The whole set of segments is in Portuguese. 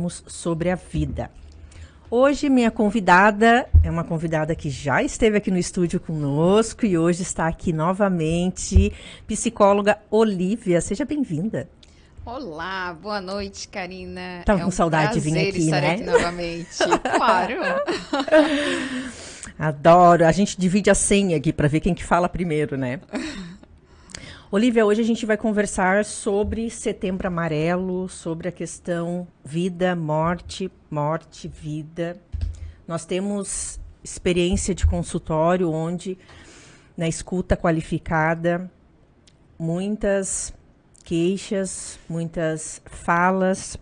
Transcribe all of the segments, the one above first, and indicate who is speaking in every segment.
Speaker 1: conversarmos sobre a vida. Hoje minha convidada é uma convidada que já esteve aqui no estúdio conosco e hoje está aqui novamente, psicóloga Olívia. Seja bem-vinda.
Speaker 2: Olá, boa noite, Karina.
Speaker 1: Tava com saudade de vir aqui,
Speaker 2: estar
Speaker 1: né?
Speaker 2: aqui novamente. Claro.
Speaker 1: Adoro. A gente divide a senha aqui para ver quem que fala primeiro, né? Olívia, hoje a gente vai conversar sobre Setembro Amarelo, sobre a questão vida, morte, morte, vida. Nós temos experiência de consultório onde, na escuta qualificada, muitas queixas, muitas falas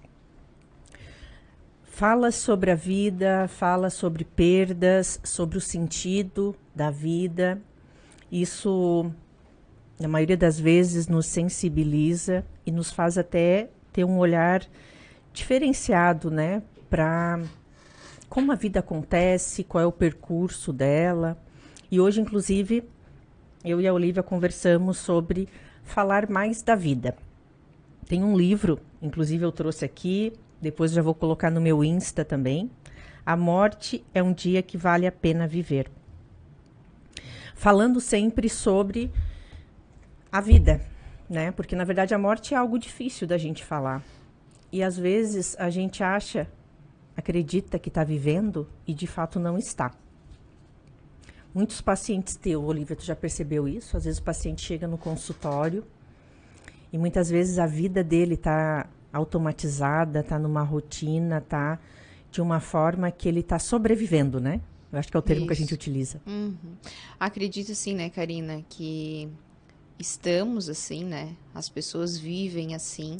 Speaker 1: sobre a vida, falas sobre perdas, sobre o sentido da vida. Isso, na maioria das vezes, nos sensibiliza e nos faz até ter um olhar diferenciado, né, para como a vida acontece, qual é o percurso dela. E hoje, inclusive, eu e a Olívia conversamos sobre falar mais da vida. Tem um livro, inclusive eu trouxe aqui, depois já vou colocar no meu Insta também. A Morte é um Dia que Vale a Pena Viver. Falando sempre sobre a vida, né? Porque, na verdade, a morte é algo difícil da gente falar. E, às vezes, a gente acredita que está vivendo e, de fato, não está. Muitos pacientes teus, Olívia, tu já percebeu isso? Às vezes o paciente chega no consultório e muitas vezes a vida dele está automatizada, está numa rotina, está de uma forma que ele está sobrevivendo, né? Eu acho que é o termo que a gente utiliza.
Speaker 2: Uhum. Acredito sim, né, Karina, que estamos assim, né? As pessoas vivem assim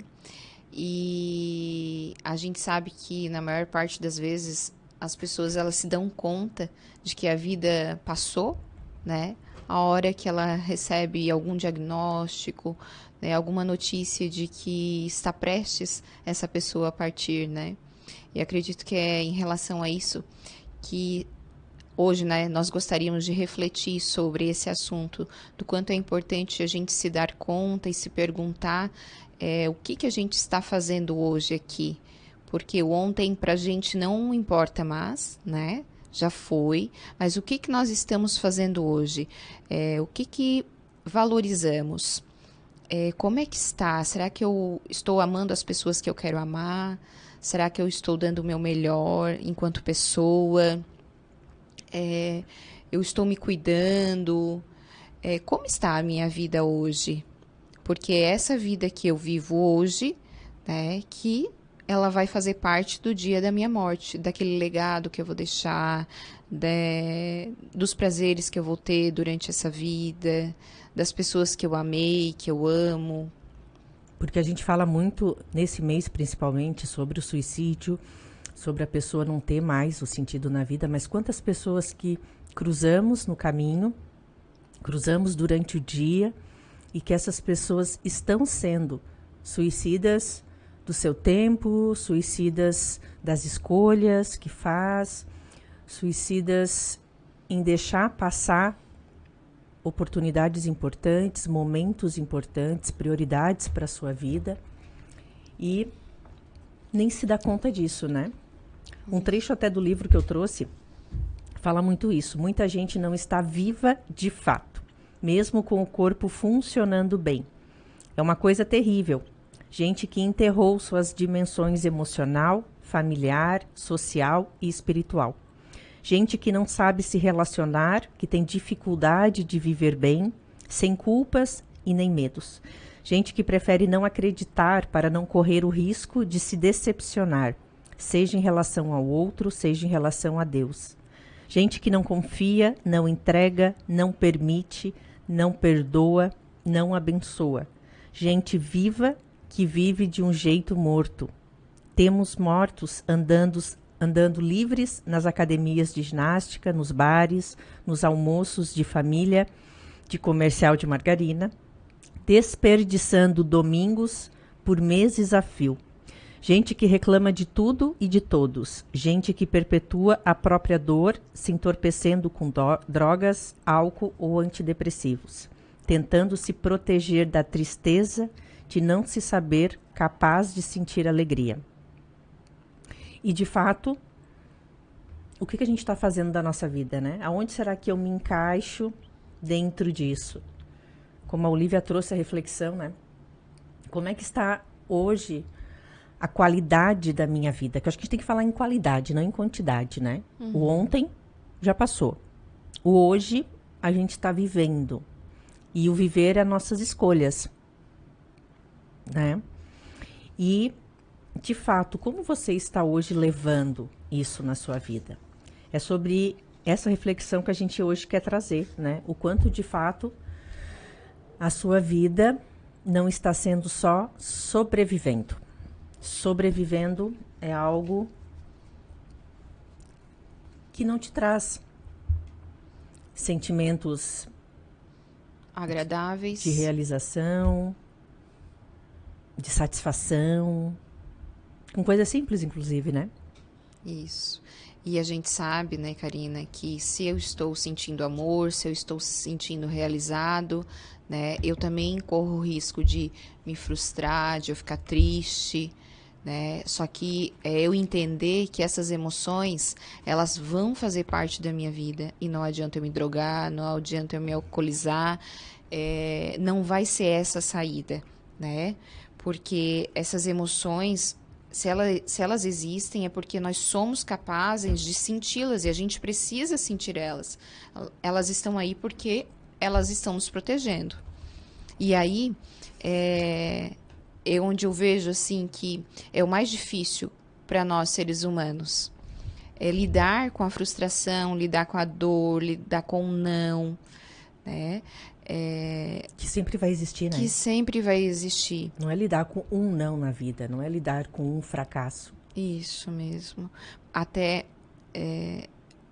Speaker 2: e a gente sabe que na maior parte das vezes as pessoas elas se dão conta de que a vida passou, né? A hora que ela recebe algum diagnóstico, né? Alguma notícia de que está prestes essa pessoa a partir, né? E acredito que é em relação a isso que hoje, né, nós gostaríamos de refletir sobre esse assunto, do quanto é importante a gente se dar conta e se perguntar o que a gente está fazendo hoje aqui. Porque o ontem para a gente não importa mais, né? Já foi. Mas o que nós estamos fazendo hoje? O que valorizamos? Como é que está? Será que eu estou amando as pessoas que eu quero amar? Será que eu estou dando o meu melhor enquanto pessoa? Eu estou me cuidando? Como está a minha vida hoje? Porque é essa vida que eu vivo hoje, né, que ela vai fazer parte do dia da minha morte, daquele legado que eu vou deixar, dos prazeres que eu vou ter durante essa vida, das pessoas que eu amei, que eu amo.
Speaker 1: Porque a gente fala muito, nesse mês principalmente, sobre o suicídio, sobre a pessoa não ter mais o sentido na vida, mas quantas pessoas que cruzamos no caminho, cruzamos durante o dia, e que essas pessoas estão sendo suicidas do seu tempo, suicidas das escolhas que faz, suicidas em deixar passar oportunidades importantes, momentos importantes, prioridades para a sua vida e nem se dá conta disso, né? Um trecho até do livro que eu trouxe fala muito isso. Muita gente não está viva de fato, mesmo com o corpo funcionando bem. É uma coisa terrível. Gente que enterrou suas dimensões emocional, familiar, social e espiritual. Gente que não sabe se relacionar, que tem dificuldade de viver bem, sem culpas e nem medos. Gente que prefere não acreditar para não correr o risco de se decepcionar, seja em relação ao outro, seja em relação a Deus. Gente que não confia, não entrega, não permite, não perdoa, não abençoa. Gente viva que vive de um jeito morto. Temos mortos andando livres nas academias de ginástica, nos bares, nos almoços de família, de comercial de margarina, desperdiçando domingos por meses a fio. Gente que reclama de tudo e de todos. Gente que perpetua a própria dor, se entorpecendo com drogas, álcool ou antidepressivos, tentando se proteger da tristeza de não se saber capaz de sentir alegria. E, de fato, o que a gente está fazendo da nossa vida, né? Aonde será que eu me encaixo dentro disso? Como a Olivia trouxe a reflexão, né? Como é que está hoje a qualidade da minha vida? Que eu acho que a gente tem que falar em qualidade, não em quantidade, né? O ontem já passou. O hoje a gente está vivendo. E o viver é nossas escolhas, né? E, de fato, como você está hoje levando isso na sua vida? É sobre essa reflexão que a gente hoje quer trazer, né? O quanto, de fato, a sua vida não está sendo só sobrevivendo. Sobrevivendo é algo que não te traz sentimentos
Speaker 2: Agradáveis.
Speaker 1: de realização, de satisfação, com coisas simples, inclusive, né?
Speaker 2: Isso. E a gente sabe, né, Karina, que se eu estou sentindo amor, se eu estou sentindo realizado, né, eu também corro o risco de me frustrar, de eu ficar triste, né? Só que eu entender que essas emoções, elas vão fazer parte da minha vida e não adianta eu me drogar, não adianta eu me alcoolizar, não vai ser essa a saída, né? Porque essas emoções, se elas existem, é porque nós somos capazes de senti-las e a gente precisa sentir elas. Elas estão aí porque elas estão nos protegendo. E aí, é onde eu vejo assim que é o mais difícil para nós seres humanos. É lidar com a frustração, lidar com a dor, lidar com o não, né?
Speaker 1: Que sempre vai existir, né?
Speaker 2: Que sempre vai existir.
Speaker 1: Não é lidar com um não na vida, não é lidar com um fracasso.
Speaker 2: Isso mesmo. Até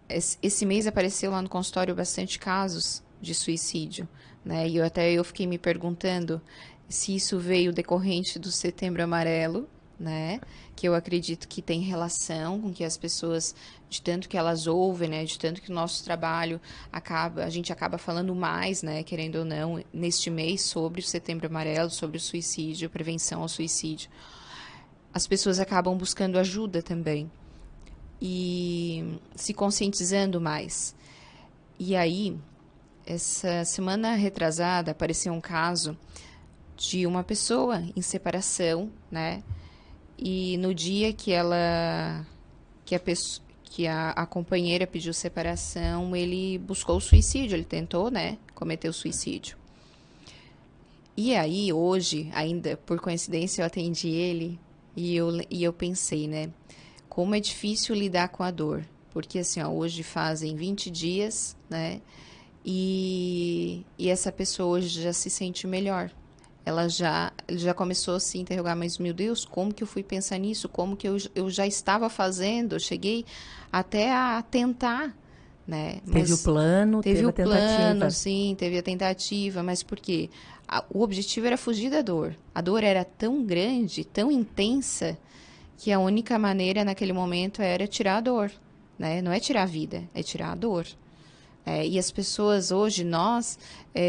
Speaker 2: esse mês apareceu lá no consultório bastante casos de suicídio, né? E eu fiquei me perguntando se isso veio decorrente do Setembro Amarelo, né? Que eu acredito que tem relação com que as pessoas, de tanto que elas ouvem, né? De tanto que o nosso trabalho a gente acaba falando mais, né? Querendo ou não, neste mês sobre o Setembro Amarelo, sobre o suicídio, prevenção ao suicídio. As pessoas acabam buscando ajuda também e se conscientizando mais. E aí, essa semana retrasada, apareceu um caso de uma pessoa em separação, né? E no dia que a companheira pediu separação, ele buscou o suicídio, ele tentou, né, cometer o suicídio. E aí, hoje, ainda por coincidência, eu atendi ele e eu pensei, né, como é difícil lidar com a dor. Porque assim, ó, hoje fazem 20 dias, né, e essa pessoa hoje já se sente melhor. Ela já começou a se interrogar, mas meu Deus, como que eu fui pensar nisso? Como que eu já estava fazendo? Eu cheguei até a tentar, né?
Speaker 1: Teve o plano, teve a tentativa.
Speaker 2: Plano, sim, teve a tentativa, mas por quê? O objetivo era fugir da dor. A dor era tão grande, tão intensa, que a única maneira naquele momento era tirar a dor, né? Não é tirar a vida, é tirar a dor. E as pessoas hoje, nós,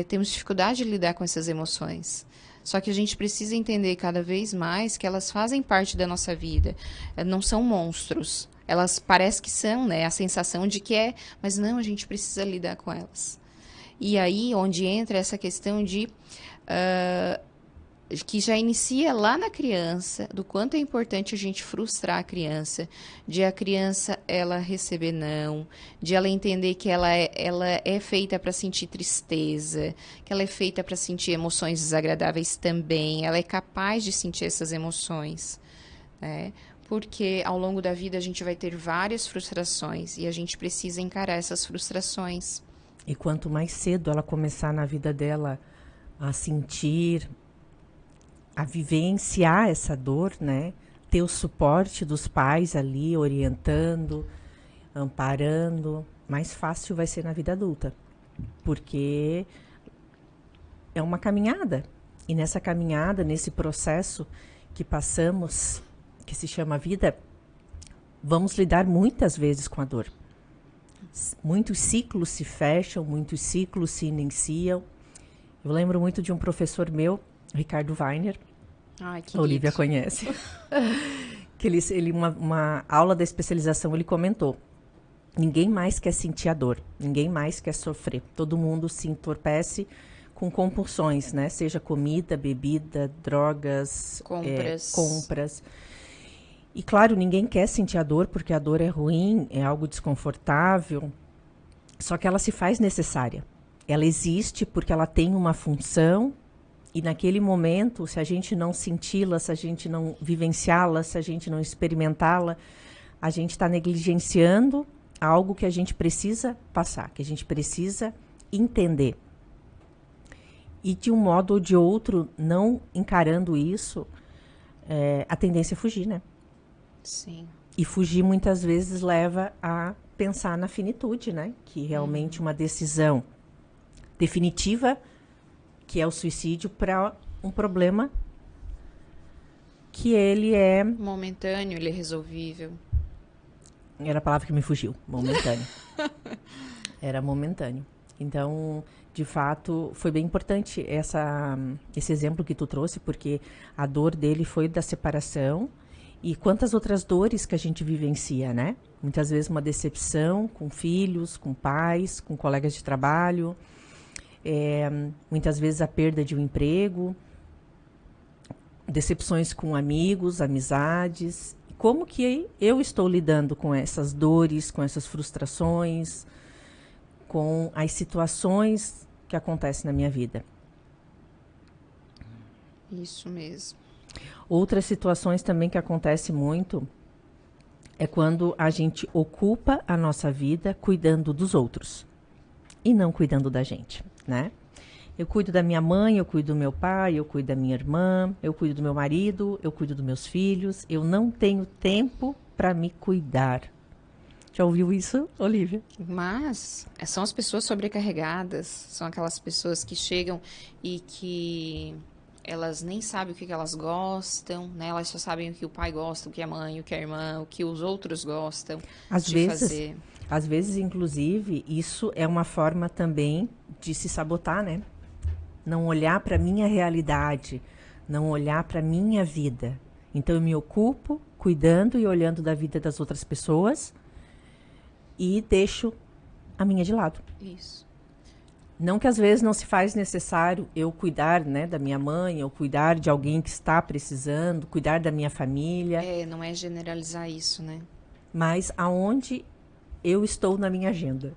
Speaker 2: temos dificuldade de lidar com essas emoções. Só que a gente precisa entender cada vez mais que elas fazem parte da nossa vida. Não são monstros. Elas parecem que são, né? A sensação de que é, mas não, a gente precisa lidar com elas. E aí, onde entra essa questão de que já inicia lá na criança, do quanto é importante a gente frustrar a criança, de a criança ela receber não, de ela entender que ela é feita para sentir tristeza, que ela é feita para sentir emoções desagradáveis também, ela é capaz de sentir essas emoções, né? Porque ao longo da vida a gente vai ter várias frustrações e a gente precisa encarar essas frustrações.
Speaker 1: E quanto mais cedo ela começar na vida dela a sentir, a vivenciar essa dor, né? Ter o suporte dos pais ali, orientando, amparando, mais fácil vai ser na vida adulta. Porque é uma caminhada. E nessa caminhada, nesse processo que passamos, que se chama vida, vamos lidar muitas vezes com a dor. Muitos ciclos se fecham, muitos ciclos se iniciam. Eu lembro muito de um professor meu, Ricardo Weiner,
Speaker 2: Ai, que
Speaker 1: a Olivia
Speaker 2: lindo.
Speaker 1: conhece, que uma aula da especialização, ele comentou: ninguém mais quer sentir a dor, ninguém mais quer sofrer. Todo mundo se entorpece com compulsões, né? Seja comida, bebida, drogas, compras. E claro, ninguém quer sentir a dor, porque a dor é ruim, é algo desconfortável. Só que ela se faz necessária. Ela existe porque ela tem uma função. E naquele momento, se a gente não senti-la, se a gente não vivenciá-la, se a gente não experimentá-la, a gente está negligenciando algo que a gente precisa passar, que a gente precisa entender. E de um modo ou de outro, não encarando isso, a tendência é fugir, né?
Speaker 2: Sim.
Speaker 1: E fugir muitas vezes leva a pensar na finitude, né? Que realmente uma decisão definitiva, que é o suicídio, para um problema que ele é...
Speaker 2: momentâneo, ele é resolvível.
Speaker 1: Era a palavra que me fugiu, momentâneo. Era momentâneo. Então, de fato, foi bem importante esse exemplo que tu trouxe, porque a dor dele foi da separação e quantas outras dores que a gente vivencia, né? Muitas vezes uma decepção com filhos, com pais, com colegas de trabalho, muitas vezes a perda de um emprego, decepções com amigos, amizades. Como que eu estou lidando com essas dores, com essas frustrações, com as situações que acontecem na minha vida?
Speaker 2: Isso mesmo.
Speaker 1: Outras situações também que acontecem muito é quando a gente ocupa a nossa vida cuidando dos outros e não cuidando da gente, né? Eu cuido da minha mãe, eu cuido do meu pai, eu cuido da minha irmã, eu cuido do meu marido, eu cuido dos meus filhos. Eu não tenho tempo para me cuidar. Já ouviu isso, Olivia?
Speaker 2: Mas são as pessoas sobrecarregadas, são aquelas pessoas que chegam e que elas nem sabem o que elas gostam, né? Elas só sabem o que o pai gosta, o que a mãe, o que a irmã, o que os outros gostam de fazer.
Speaker 1: Às vezes, inclusive, isso é uma forma também de se sabotar, né? Não olhar para a minha realidade, não olhar para a minha vida. Então, eu me ocupo cuidando e olhando da vida das outras pessoas e deixo a minha de lado.
Speaker 2: Isso.
Speaker 1: Não que às vezes não se faz necessário eu cuidar, né, da minha mãe, ou cuidar de alguém que está precisando, cuidar da minha família.
Speaker 2: Não é generalizar isso, né?
Speaker 1: Mas aonde eu estou na minha agenda?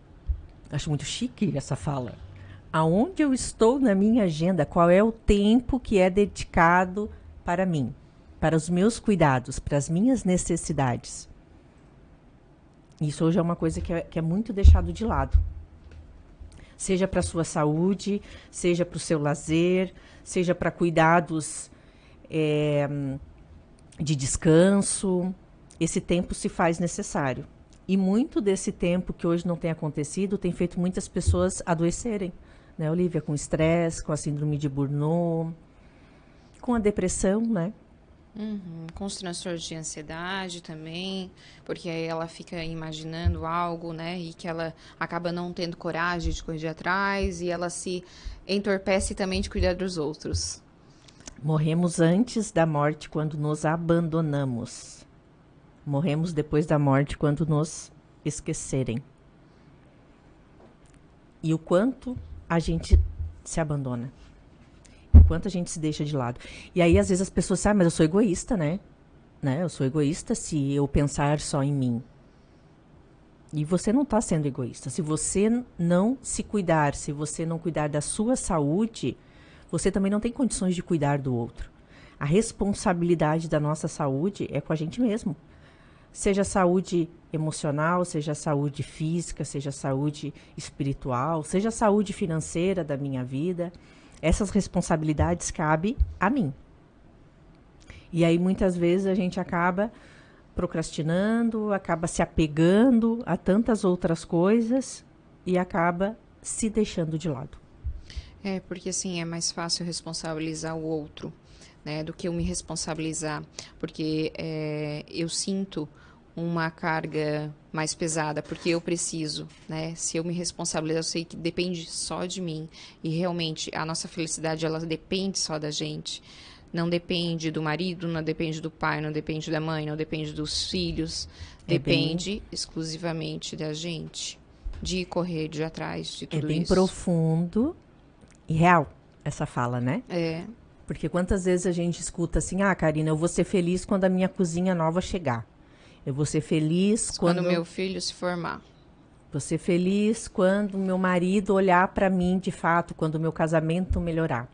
Speaker 1: Acho muito chique essa fala. Aonde eu estou na minha agenda? Qual é o tempo que é dedicado para mim? Para os meus cuidados, para as minhas necessidades? Isso hoje é uma coisa que é muito deixado de lado. Seja para a sua saúde, seja para o seu lazer, seja para cuidados de descanso. Esse tempo se faz necessário. E muito desse tempo que hoje não tem acontecido tem feito muitas pessoas adoecerem, né, Olivia? Com estresse, com a síndrome de Burnout, com a depressão, né?
Speaker 2: Com os transtornos de ansiedade também, porque aí ela fica imaginando algo, né, e que ela acaba não tendo coragem de correr atrás e ela se entorpece também de cuidar dos outros.
Speaker 1: Morremos antes da morte quando nos abandonamos. Morremos depois da morte quando nos esquecerem. E o quanto a gente se abandona. Quanto a gente se deixa de lado. E aí, às vezes, as pessoas sabem, mas eu sou egoísta, né? Eu sou egoísta se eu pensar só em mim. E você não está sendo egoísta. Se você não se cuidar, se você não cuidar da sua saúde, você também não tem condições de cuidar do outro. A responsabilidade da nossa saúde é com a gente mesmo. Seja saúde emocional, seja saúde física, seja saúde espiritual, seja saúde financeira da minha vida. Essas responsabilidades cabem a mim. E aí, muitas vezes, a gente acaba procrastinando, acaba se apegando a tantas outras coisas e acaba se deixando de lado.
Speaker 2: Porque assim, é mais fácil responsabilizar o outro, né, do que eu me responsabilizar. Porque eu sinto uma carga mais pesada, porque eu preciso, né? Se eu me responsabilizar, eu sei que depende só de mim. E realmente, a nossa felicidade, ela depende só da gente. Não depende do marido, não depende do pai, não depende da mãe, não depende dos filhos. Depende exclusivamente da gente. De correr, de ir atrás, de tudo isso.
Speaker 1: É bem profundo e real essa fala, né?
Speaker 2: É.
Speaker 1: Porque quantas vezes a gente escuta assim, ah, Karina, eu vou ser feliz quando a minha cozinha nova chegar. Eu vou ser feliz
Speaker 2: quando meu filho se formar.
Speaker 1: Vou ser feliz quando meu marido olhar para mim de fato, quando o meu casamento melhorar.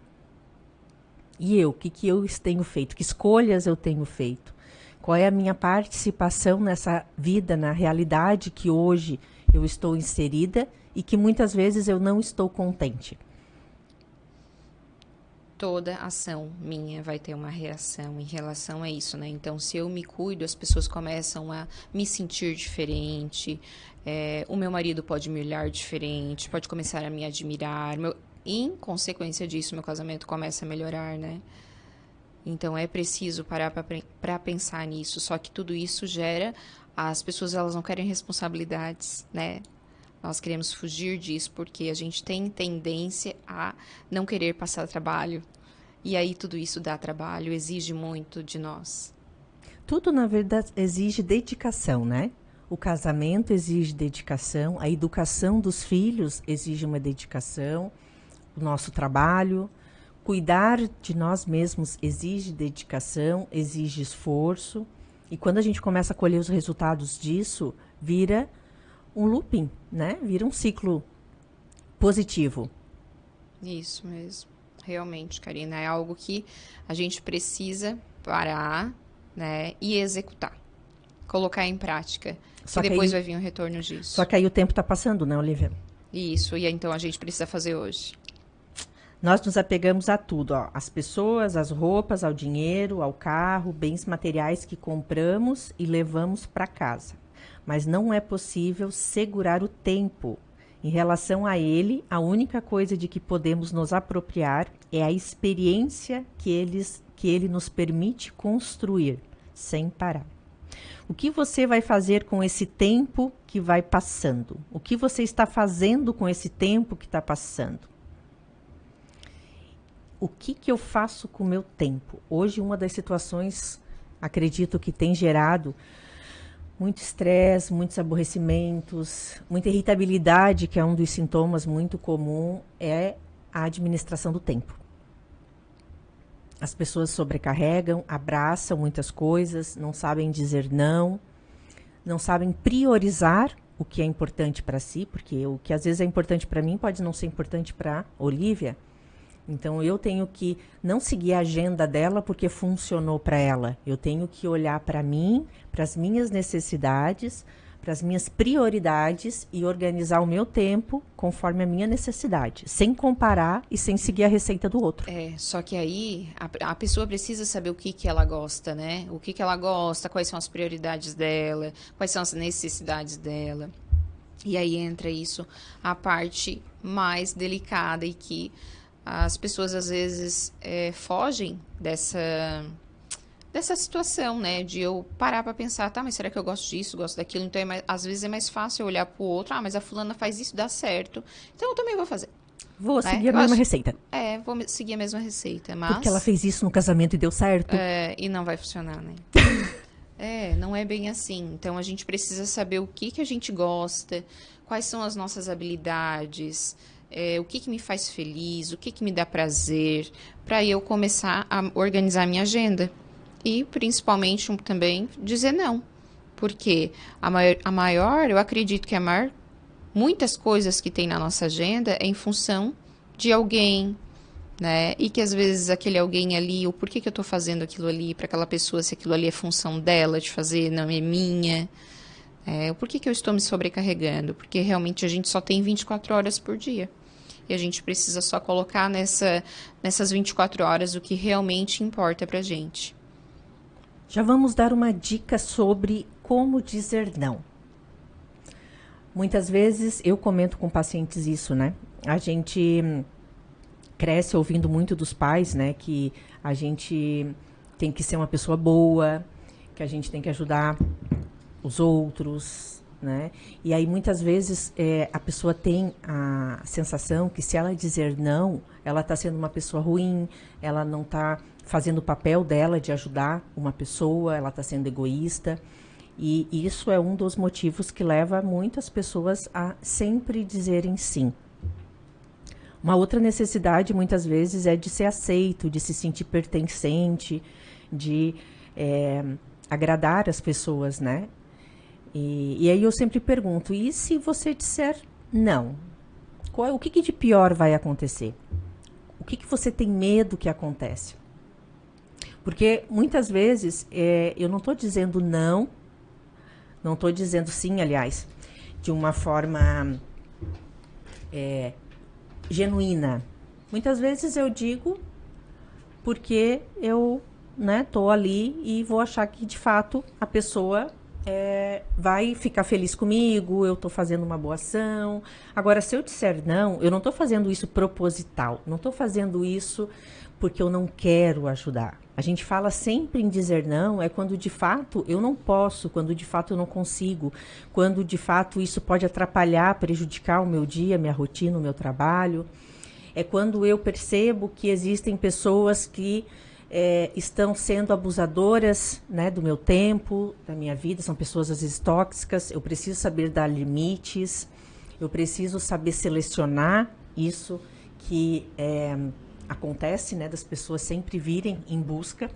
Speaker 1: E eu, o que eu tenho feito? Que escolhas eu tenho feito? Qual é a minha participação nessa vida, na realidade que hoje eu estou inserida e que muitas vezes eu não estou contente?
Speaker 2: Toda ação minha vai ter uma reação em relação a isso, né? Então, se eu me cuido, as pessoas começam a me sentir diferente. O meu marido pode me olhar diferente, pode começar a me admirar. Em consequência disso, meu casamento começa a melhorar, né? Então, é preciso parar para pensar nisso. Só que tudo isso gera... As pessoas, elas não querem responsabilidades, né? Nós queremos fugir disso porque a gente tem tendência a não querer passar trabalho. E aí tudo isso dá trabalho, exige muito de nós.
Speaker 1: Tudo, na verdade, exige dedicação, né? O casamento exige dedicação, a educação dos filhos exige uma dedicação, o nosso trabalho, cuidar de nós mesmos exige dedicação, exige esforço. E quando a gente começa a colher os resultados disso, vira um looping, né? Vira um ciclo positivo.
Speaker 2: Isso mesmo. Realmente, Karina, é algo que a gente precisa parar, né, e executar. Colocar em prática.
Speaker 1: Só
Speaker 2: que depois vai vir o retorno disso.
Speaker 1: Só que aí o tempo está passando, né, Olivia?
Speaker 2: Isso, e então a gente precisa fazer hoje.
Speaker 1: Nós nos apegamos a tudo, ó, às pessoas, às roupas, ao dinheiro, ao carro, bens materiais que compramos e levamos para casa. Mas não é possível segurar o tempo. Em relação a ele, a única coisa de que podemos nos apropriar é a experiência que ele nos permite construir, sem parar. O que você vai fazer com esse tempo que vai passando? O que você está fazendo com esse tempo que está passando? O que eu faço com o meu tempo? Hoje, uma das situações, acredito que tem gerado muito estresse, muitos aborrecimentos, muita irritabilidade, que é um dos sintomas muito comum, é a administração do tempo. As pessoas sobrecarregam, abraçam muitas coisas, não sabem dizer não sabem priorizar o que é importante para si, porque o que às vezes é importante para mim pode não ser importante para Olivia. Então, eu tenho que não seguir a agenda dela porque funcionou para ela. Eu tenho que olhar para mim, para as minhas necessidades, para as minhas prioridades e organizar o meu tempo conforme a minha necessidade, sem comparar e sem seguir a receita do outro.
Speaker 2: Só que aí a pessoa precisa saber o que ela gosta, né? O que ela gosta, quais são as prioridades dela, quais são as necessidades dela. E aí entra isso, a parte mais delicada e que as pessoas às vezes fogem dessa situação, né? De eu parar pra pensar, tá, mas será que eu gosto disso, gosto daquilo? Então, às vezes é mais fácil eu olhar pro outro, mas a fulana faz isso, dá certo, então eu também vou fazer.
Speaker 1: Vou seguir a mesma receita.
Speaker 2: Vou seguir a mesma receita, mas...
Speaker 1: Porque ela fez isso no casamento e deu certo.
Speaker 2: E não vai funcionar, né? Não é bem assim. Então, a gente precisa saber o que a gente gosta, quais são as nossas habilidades, o que me faz feliz, o que me dá prazer, para eu começar a organizar minha agenda. E, principalmente, também dizer não. Porque eu acredito que muitas coisas que tem na nossa agenda é em função de alguém, né? E que, às vezes, aquele alguém ali, o porquê que eu estou fazendo aquilo ali para aquela pessoa, se aquilo ali é função dela de fazer, não é minha. O porquê que eu estou me sobrecarregando? Porque, realmente, a gente só tem 24 horas por dia. E a gente precisa só colocar nessas 24 horas o que realmente importa pra gente.
Speaker 1: Já vamos dar uma dica sobre como dizer não. Muitas vezes eu comento com pacientes isso, né? A gente cresce ouvindo muito dos pais, né? Que a gente tem que ser uma pessoa boa, que a gente tem que ajudar os outros, né? E aí muitas vezes a pessoa tem a sensação que se ela dizer não, ela está sendo uma pessoa ruim, ela não está fazendo o papel dela de ajudar uma pessoa, ela está sendo egoísta. E isso é um dos motivos que leva muitas pessoas a sempre dizerem sim. Uma outra necessidade, muitas vezes, é de ser aceito, de se sentir pertencente, de agradar as pessoas, né? E aí eu sempre pergunto, e se você disser não? O que de pior vai acontecer? O que você tem medo que acontece? Porque muitas vezes eu não estou dizendo não estou dizendo sim, aliás, de uma forma genuína. Muitas vezes eu digo porque eu tô ali e vou achar que de fato a pessoa vai ficar feliz comigo, eu estou fazendo uma boa ação. Agora, se eu disser não, eu não estou fazendo isso proposital, não estou fazendo isso porque eu não quero ajudar. A gente fala sempre em dizer não, é quando de fato eu não posso, quando de fato eu não consigo, quando de fato isso pode atrapalhar, prejudicar o meu dia, minha rotina, o meu trabalho. É quando eu percebo que existem pessoas que estão sendo abusadoras, né, do meu tempo, da minha vida, são pessoas às vezes tóxicas, eu preciso saber dar limites, eu preciso saber selecionar isso que acontece, né, das pessoas sempre virem em busca.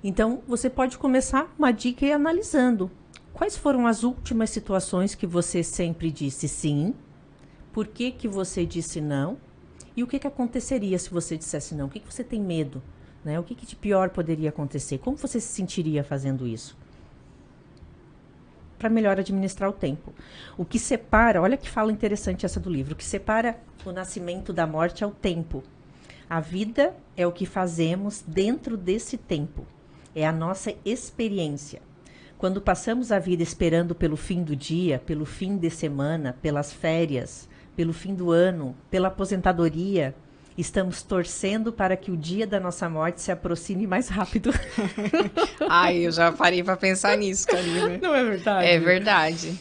Speaker 1: Então, você pode começar uma dica e analisando. Quais foram as últimas situações que você sempre disse sim? Por que você disse não? E o que aconteceria se você dissesse não? O que você tem medo? Né? O que de pior poderia acontecer? Como você se sentiria fazendo isso? Para melhor administrar o tempo. O que separa, olha que fala interessante essa do livro, o que separa o nascimento da morte é o tempo. A vida é o que fazemos dentro desse tempo. É a nossa experiência. Quando passamos a vida esperando pelo fim do dia, pelo fim de semana, pelas férias, pelo fim do ano, pela aposentadoria, estamos torcendo para que o dia da nossa morte se aproxime mais rápido.
Speaker 2: Ai, eu já parei para pensar nisso, Karina.
Speaker 1: Não é verdade?
Speaker 2: É verdade.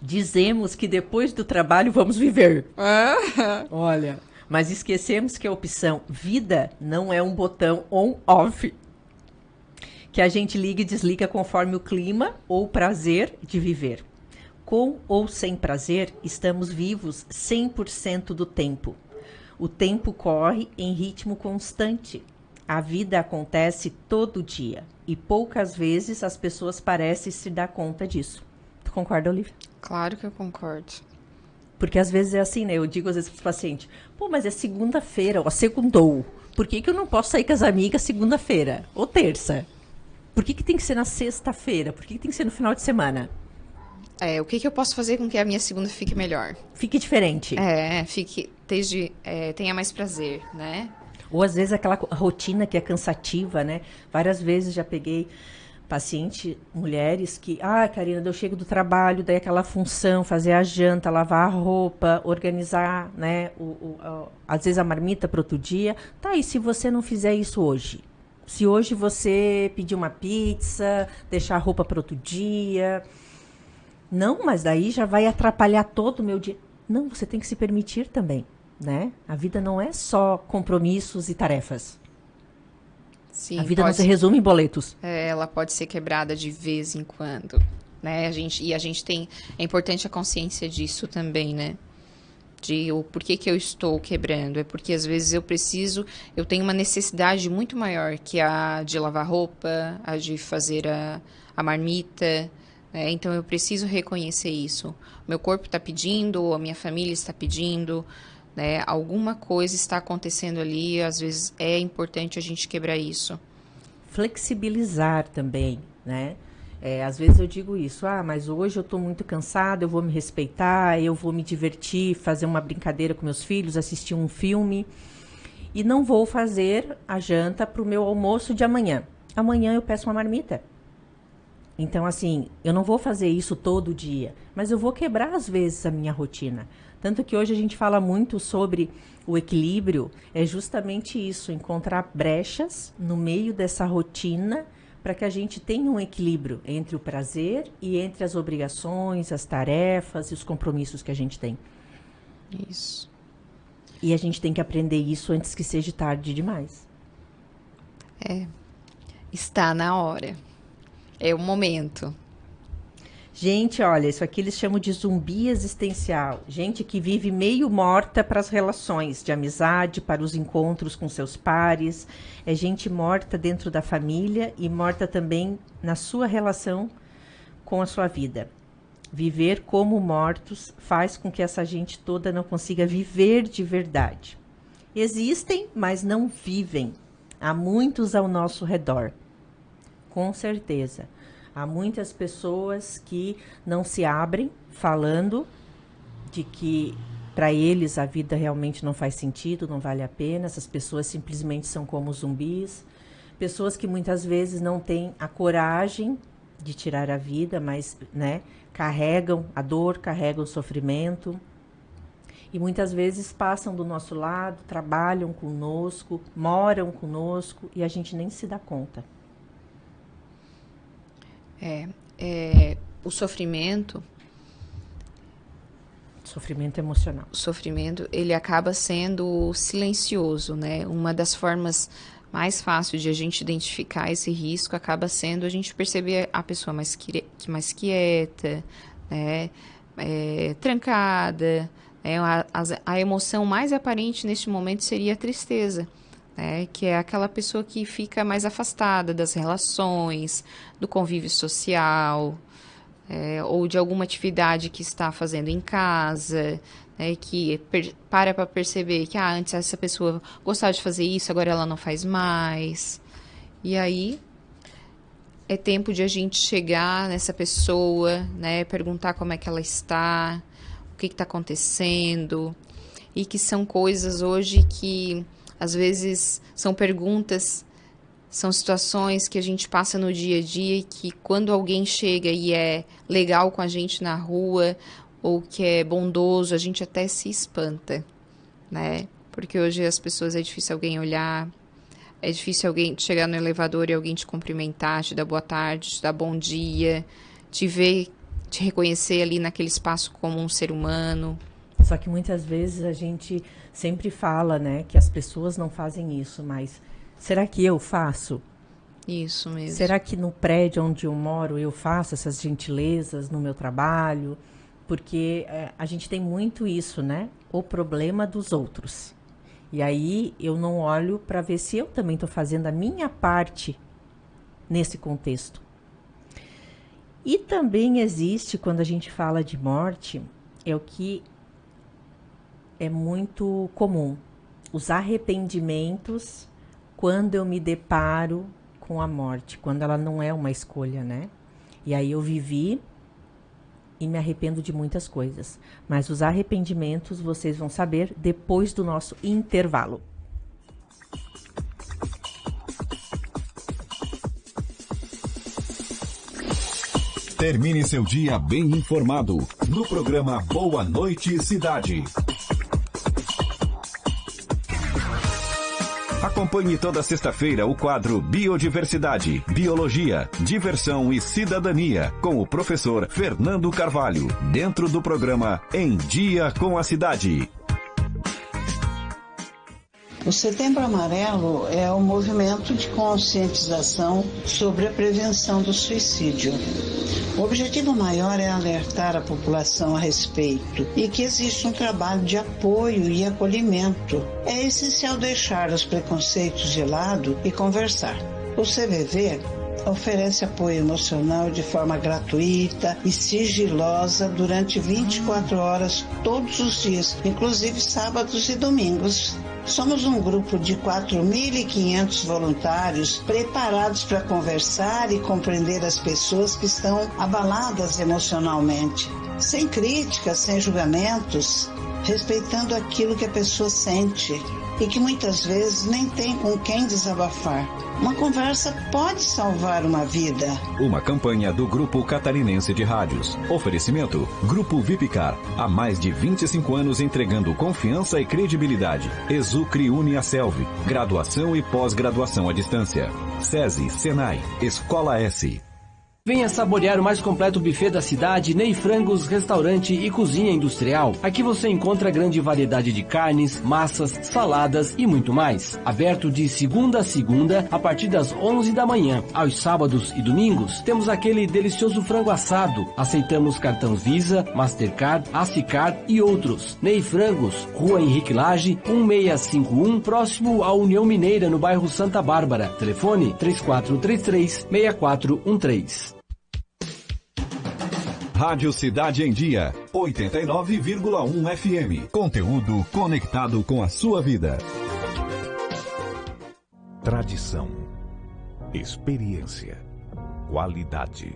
Speaker 1: Dizemos que depois do trabalho vamos viver. Olha, mas esquecemos que a opção vida não é um botão on-off, que a gente liga e desliga conforme o clima ou o prazer de viver. Com ou sem prazer, estamos vivos 100% do tempo. O tempo corre em ritmo constante. A vida acontece todo dia e poucas vezes as pessoas parecem se dar conta disso. Tu concorda, Olivia?
Speaker 2: Claro que eu concordo.
Speaker 1: Porque às vezes é assim, né? Eu digo às vezes para os pacientes, pô, mas é segunda-feira, ó, segundou. Por que eu não posso sair com as amigas segunda-feira ou terça? Por que tem que ser na sexta-feira? Por que tem que ser no final de semana?
Speaker 2: O que eu posso fazer com que a minha segunda fique melhor?
Speaker 1: Fique diferente.
Speaker 2: Tenha mais prazer, né?
Speaker 1: Ou às vezes aquela rotina que é cansativa, né? Várias vezes já peguei paciente, mulheres que... Karina, eu chego do trabalho, daí aquela função, fazer a janta, lavar a roupa, organizar, né? Às vezes a marmita para outro dia. Tá, e se você não fizer isso hoje? Se hoje você pedir uma pizza, deixar a roupa para outro dia... Não, mas daí já vai atrapalhar todo o meu dia. Não, você tem que se permitir também, né? A vida não é só compromissos e tarefas.
Speaker 2: Sim,
Speaker 1: a vida não se resume em boletos.
Speaker 2: Ela pode ser quebrada de vez em quando, né? É importante a consciência disso também, né? De o porquê que eu estou quebrando. É porque às vezes eu tenho uma necessidade muito maior que a de lavar roupa, a de fazer a marmita. Então, eu preciso reconhecer isso. Meu corpo está pedindo, a minha família está pedindo, né? Alguma coisa está acontecendo ali, às vezes é importante a gente quebrar isso.
Speaker 1: Flexibilizar também, né? Às vezes eu digo isso, mas hoje eu estou muito cansada, eu vou me respeitar, eu vou me divertir, fazer uma brincadeira com meus filhos, assistir um filme e não vou fazer a janta para o meu almoço de amanhã. Amanhã eu peço uma marmita. Então, assim, eu não vou fazer isso todo dia, mas eu vou quebrar, às vezes, a minha rotina. Tanto que hoje a gente fala muito sobre o equilíbrio, é justamente isso, encontrar brechas no meio dessa rotina para que a gente tenha um equilíbrio entre o prazer e entre as obrigações, as tarefas e os compromissos que a gente tem.
Speaker 2: Isso.
Speaker 1: E a gente tem que aprender isso antes que seja tarde demais.
Speaker 2: Está na hora. É o momento.
Speaker 1: Gente, olha, isso aqui eles chamam de zumbi existencial. Gente que vive meio morta para as relações de amizade, para os encontros com seus pares. É gente morta dentro da família e morta também na sua relação com a sua vida. Viver como mortos faz com que essa gente toda não consiga viver de verdade. Existem, mas não vivem. Há muitos ao nosso redor. Com certeza. Há muitas pessoas que não se abrem falando de que para eles a vida realmente não faz sentido, não vale a pena. Essas pessoas simplesmente são como zumbis. Pessoas que muitas vezes não têm a coragem de tirar a vida, mas, né, carregam a dor, carregam o sofrimento. E muitas vezes passam do nosso lado, trabalham conosco, moram conosco e a gente nem se dá conta.
Speaker 2: O sofrimento
Speaker 1: Emocional.
Speaker 2: O sofrimento, ele acaba sendo silencioso, né? Uma das formas mais fáceis de a gente identificar esse risco acaba sendo a gente perceber a pessoa mais quieta, né? Trancada. Né? A emoção mais aparente neste momento seria a tristeza. Que é aquela pessoa que fica mais afastada das relações, do convívio social, ou de alguma atividade que está fazendo em casa, que para perceber que antes essa pessoa gostava de fazer isso, agora ela não faz mais. E aí é tempo de a gente chegar nessa pessoa, perguntar como é que ela está, o que está acontecendo, e que são coisas hoje que às vezes são perguntas, são situações que a gente passa no dia a dia e que quando alguém chega e é legal com a gente na rua ou que é bondoso, a gente até se espanta, né? Porque hoje as pessoas é difícil alguém olhar, é difícil alguém chegar no elevador e alguém te cumprimentar, te dar boa tarde, te dar bom dia, te ver, te reconhecer ali naquele espaço como um ser humano.
Speaker 1: Só que muitas vezes a gente sempre fala, que as pessoas não fazem isso, mas será que eu faço?
Speaker 2: Isso mesmo.
Speaker 1: Será que no prédio onde eu moro eu faço essas gentilezas no meu trabalho? Porque a gente tem muito isso, o problema dos outros. E aí eu não olho para ver se eu também estou fazendo a minha parte nesse contexto. E também existe, quando a gente fala de morte, é o que é muito comum, os arrependimentos quando eu me deparo com a morte, quando ela não é uma escolha, E aí eu vivi e me arrependo de muitas coisas. Mas os arrependimentos vocês vão saber depois do nosso intervalo.
Speaker 3: Termine seu dia bem informado no programa Boa Noite Cidade. Acompanhe toda sexta-feira o quadro Biodiversidade, Biologia, Diversão e Cidadania, com o professor Fernando Carvalho, dentro do programa Em Dia com a Cidade.
Speaker 4: O Setembro Amarelo é um movimento de conscientização sobre a prevenção do suicídio. O objetivo maior é alertar a população a respeito e que existe um trabalho de apoio e acolhimento. É essencial deixar os preconceitos de lado e conversar. O CVV oferece apoio emocional de forma gratuita e sigilosa durante 24 horas todos os dias, inclusive sábados e domingos. Somos um grupo de 4.500 voluntários preparados para conversar e compreender as pessoas que estão abaladas emocionalmente, sem críticas, sem julgamentos, respeitando aquilo que a pessoa sente e que muitas vezes nem tem com quem desabafar. Uma conversa pode salvar uma vida.
Speaker 3: Uma campanha do Grupo Catarinense de Rádios. Oferecimento: Grupo Vipcar. Há mais de 25 anos entregando confiança e credibilidade. Exucre Uniaselv. Graduação e pós-graduação à distância. SESI, Senai, Escola S.
Speaker 5: Venha saborear o mais completo buffet da cidade, Ney Frangos, restaurante e cozinha industrial. Aqui você encontra grande variedade de carnes, massas, saladas e muito mais. Aberto de segunda a segunda, a partir das 11 da manhã. Aos sábados e domingos, temos aquele delicioso frango assado. Aceitamos cartão Visa, Mastercard, Acicard e outros. Ney Frangos, Rua Henrique Lage, 1651, próximo à União Mineira, no bairro Santa Bárbara. Telefone 3433-6413.
Speaker 3: Rádio Cidade em Dia, 89,1 FM. Conteúdo conectado com a sua vida.
Speaker 6: Tradição, experiência, qualidade,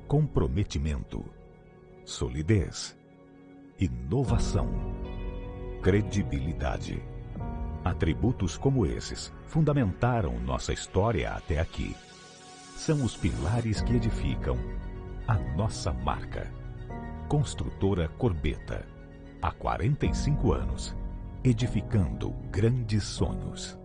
Speaker 6: comprometimento, solidez, inovação, credibilidade. Atributos como esses fundamentaram nossa história até aqui. São os pilares que edificam a nossa marca. Construtora Corbeta. Há 45 anos, edificando grandes sonhos.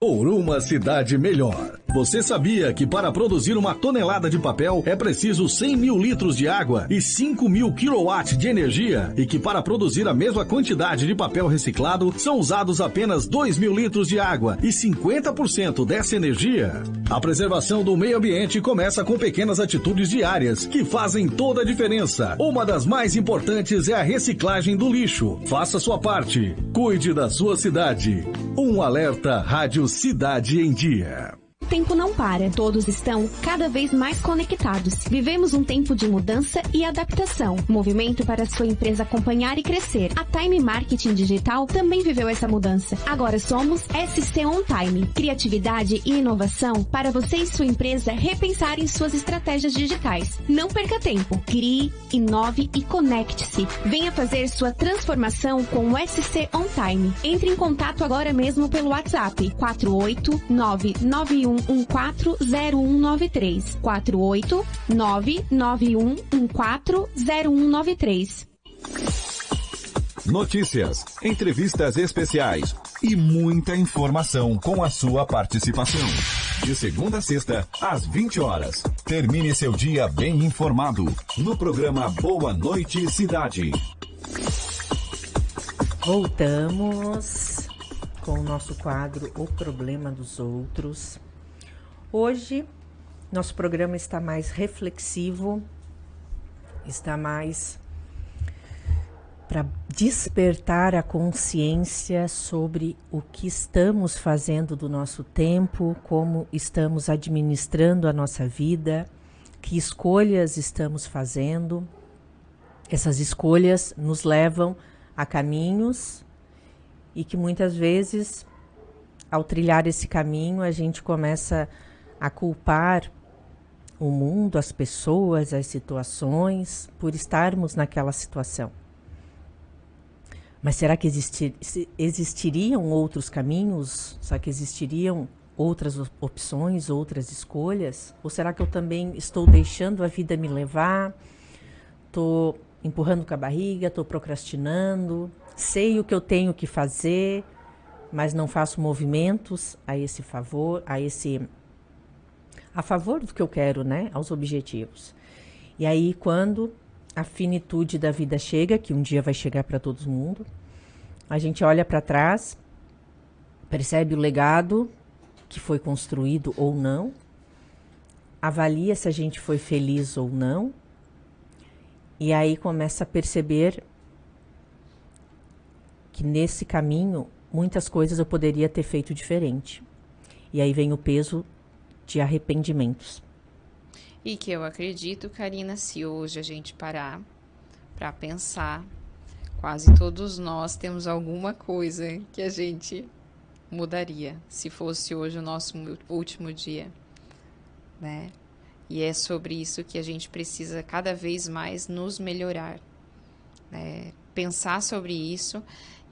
Speaker 7: Por uma cidade melhor. Você sabia que para produzir uma tonelada de papel é preciso 100 mil litros de água e 5 mil quilowatts de energia? E que para produzir a mesma quantidade de papel reciclado são usados apenas 2 mil litros de água e 50% dessa energia? A preservação do meio ambiente começa com pequenas atitudes diárias que fazem toda a diferença. Uma das mais importantes é a reciclagem do lixo. Faça sua parte. Cuide da sua cidade. Um alerta Rádio Cidade em Dia.
Speaker 8: O tempo não para, todos estão cada vez mais conectados. Vivemos um tempo de mudança e adaptação, movimento para sua empresa acompanhar e crescer. A Time Marketing Digital também viveu essa mudança. Agora somos SC On Time, criatividade e inovação para você e sua empresa repensarem suas estratégias digitais. Não perca tempo, crie, inove e conecte-se. Venha fazer sua transformação com o SC On Time. Entre em contato agora mesmo pelo WhatsApp 48991140193 48991140193.
Speaker 3: Notícias, entrevistas especiais e muita informação com a sua participação. De segunda a sexta, às 20 horas. Termine seu dia bem informado no programa Boa Noite Cidade.
Speaker 1: Voltamos com o nosso quadro O Problema dos Outros. Hoje, nosso programa está mais reflexivo, está mais para despertar a consciência sobre o que estamos fazendo do nosso tempo, como estamos administrando a nossa vida, que escolhas estamos fazendo. Essas escolhas nos levam a caminhos e que muitas vezes, ao trilhar esse caminho, a gente começa a culpar o mundo, as pessoas, as situações, por estarmos naquela situação. Mas será que existiriam outros caminhos? Será que existiriam outras opções, outras escolhas? Ou será que eu também estou deixando a vida me levar? Estou empurrando com a barriga, estou procrastinando, sei o que eu tenho que fazer, mas não faço movimentos a favor do que eu quero, né? Aos objetivos. E aí, quando a finitude da vida chega, que um dia vai chegar para todo mundo, a gente olha para trás, percebe o legado que foi construído ou não, avalia se a gente foi feliz ou não, e aí começa a perceber que nesse caminho muitas coisas eu poderia ter feito diferente. E aí vem o peso de arrependimentos.
Speaker 2: E que eu acredito, Karina, se hoje a gente parar para pensar, quase todos nós temos alguma coisa que a gente mudaria, se fosse hoje o nosso último dia, né? E é sobre isso que a gente precisa cada vez mais nos melhorar, né? Pensar sobre isso